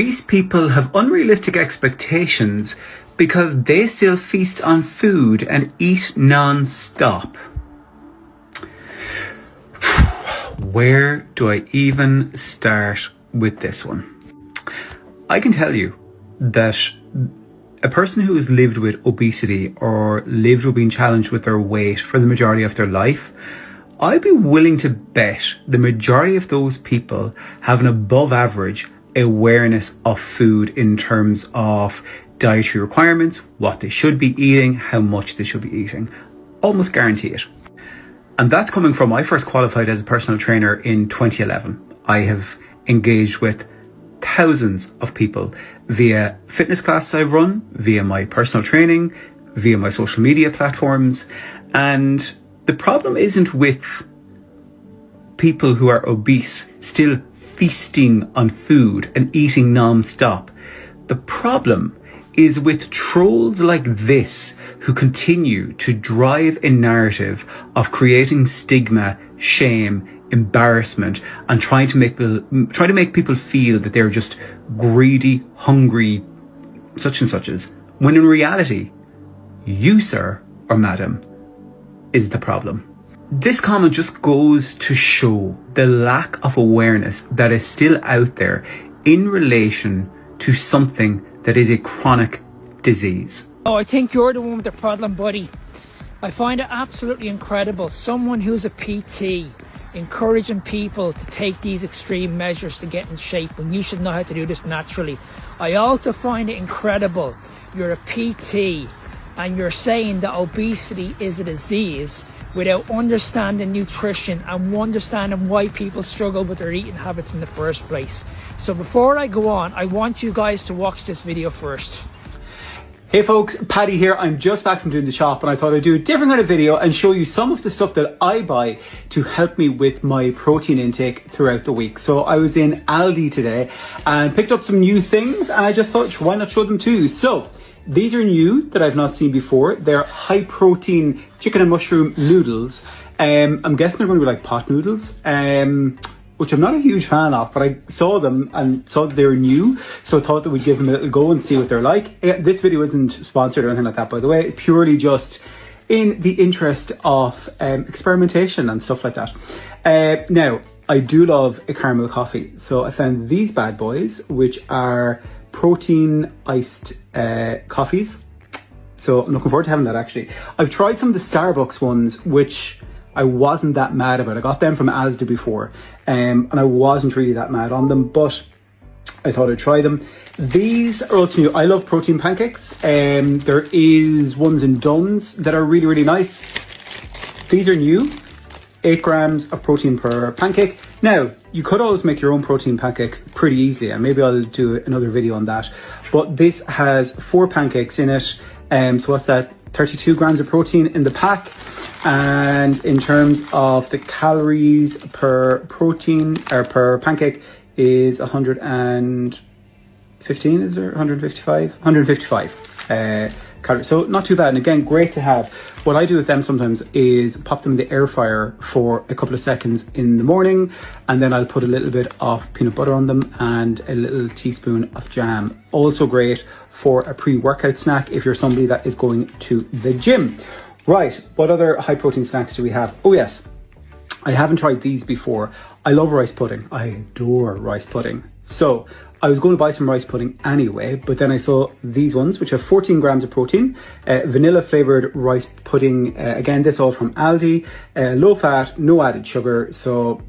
These people have unrealistic expectations because they still feast on food and eat non-stop. Where do I even start with this one? I can tell you that a person who has lived with obesity or lived with being challenged with their weight for the majority of their life, I'd be willing to bet the majority of those people have an above average awareness of food in terms of dietary requirements, what they should be eating, how much they should be eating. Almost guarantee it. And that's coming from, I first qualified as a personal trainer in 2011. I have engaged with thousands of people via fitness classes I've run, via my personal training, via my social media platforms. And the problem isn't with people who are obese still feasting on food and eating non-stop. The problem is with trolls like this who continue to drive a narrative of creating stigma, shame, embarrassment, and trying to make people feel that they're just greedy, hungry, such and suches, when in reality, you, sir or madam, is the problem. This comment just goes to show the lack of awareness that is still out there in relation to something that is a chronic disease. Oh, I think you're the one with the problem, buddy. I find it absolutely incredible. Someone who's a PT encouraging people to take these extreme measures to get in shape when you should know how to do this naturally. I also find it incredible you're a PT and you're saying that obesity is a disease without understanding nutrition and understanding why people struggle with their eating habits in the first place. So before I go on, I want you guys to watch this video first. Hey folks, Paddy here. I'm just back from doing the shop and I thought I'd do a different kind of video and show you some of the stuff that I buy to help me with my protein intake throughout the week. So I was in Aldi today and picked up some new things and I just thought, why not show them too? So these are new that I've not seen before. They're high protein chicken and mushroom noodles. I'm guessing they're going to be like pot noodles, which I'm not a huge fan of, but I saw them and saw that they were new. So I thought that we'd give them a little go and see what they're like. This video isn't sponsored or anything like that, by the way, purely just in the interest of experimentation and stuff like that. Now, I do love a caramel coffee. So I found these bad boys, which are protein iced coffees. So I'm looking forward to having that actually. I've tried some of the Starbucks ones, which I wasn't that mad about. I got them from Asda before and I wasn't really that mad on them, but I thought I'd try them. These are also new. I love protein pancakes. There is ones in Dunn's that are really, really nice. These are new. 8 grams of protein per pancake. Now, you could always make your own protein pancakes pretty easily, and maybe I'll do another video on that. But this has 4 pancakes in it. So what's that? 32 grams of protein in the pack. And in terms of the calories per protein or per pancake is 115, is there 155? 155 calories. So not too bad. And again, great to have. What I do with them sometimes is pop them in the air fryer for a couple of seconds in the morning, and then I'll put a little bit of peanut butter on them and a little teaspoon of jam. Also great for a pre-workout snack if you're somebody that is going to the gym. Right, what other high protein snacks do we have? Oh yes, I haven't tried these before. I love rice pudding. I adore rice pudding. So I was going to buy some rice pudding anyway, but then I saw these ones, which have 14 grams of protein, vanilla flavored rice pudding. Again, this all from Aldi, low fat, no added sugar. So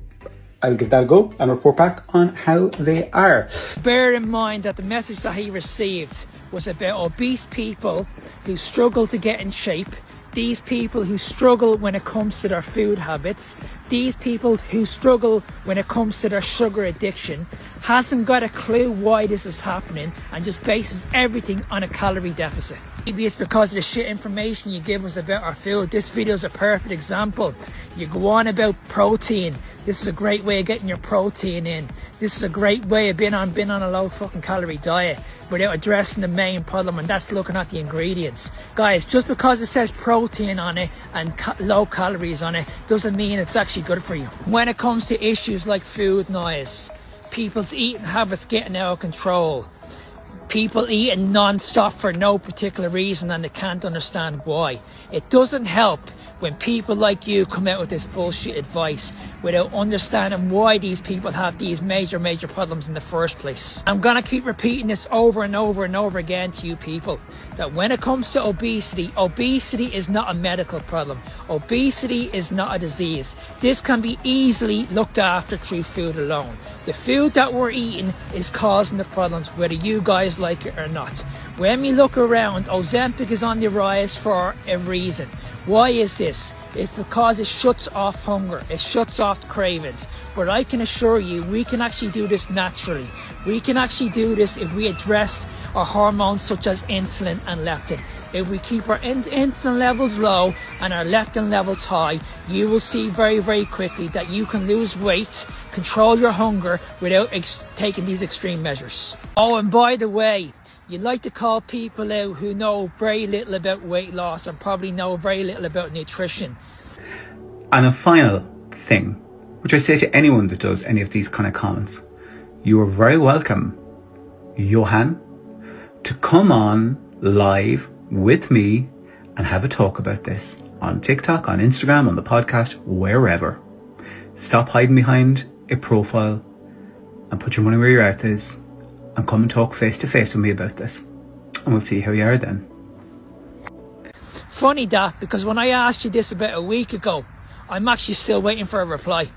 I'll give that a go and report back on how they are. Bear in mind that the message that he received was about obese people who struggle to get in shape, these people who struggle when it comes to their food habits, these people who struggle when it comes to their sugar addiction, hasn't got a clue why this is happening and just bases everything on a calorie deficit. Maybe it's because of the shit information you give us about our food. This video is a perfect example. You go on about protein. This is a great way of getting your protein in. This is a great way of being on a low fucking calorie diet without addressing the main problem, and that's looking at the ingredients. Guys, just because it says protein on it and low calories on it doesn't mean it's actually good for you. When it comes to issues like food noise, people's eating habits getting out of control. People eating non-stop for no particular reason and they can't understand why. It doesn't help when people like you come out with this bullshit advice without understanding why these people have these major problems in the first place. I'm gonna keep repeating this over and over and over again to you people, that when it comes to obesity, obesity is not a medical problem. Obesity is not a disease. This can be easily looked after through food alone. The food that we're eating is causing the problems, whether you guys like it or not. When we look around, Ozempic is on the rise for a reason. Why is this? It's because it shuts off hunger. It shuts off cravings. But I can assure you, we can actually do this naturally. We can actually do this if we address our hormones such as insulin and leptin. If we keep our insulin levels low and our leptin levels high, you will see very quickly that you can lose weight, control your hunger without taking these extreme measures. Oh, and by the way, you like to call people out who know very little about weight loss and probably know very little about nutrition. And a final thing, which I say to anyone that does any of these kind of comments, you are very welcome, Johan, to come on live with me and have a talk about this on TikTok, on Instagram, on the podcast, wherever. Stop hiding behind a profile and put your money where your mouth is and come and talk face to face with me about this, and we'll see how you are then. Funny that, because when I asked you this about a week ago, I'm actually still waiting for a reply.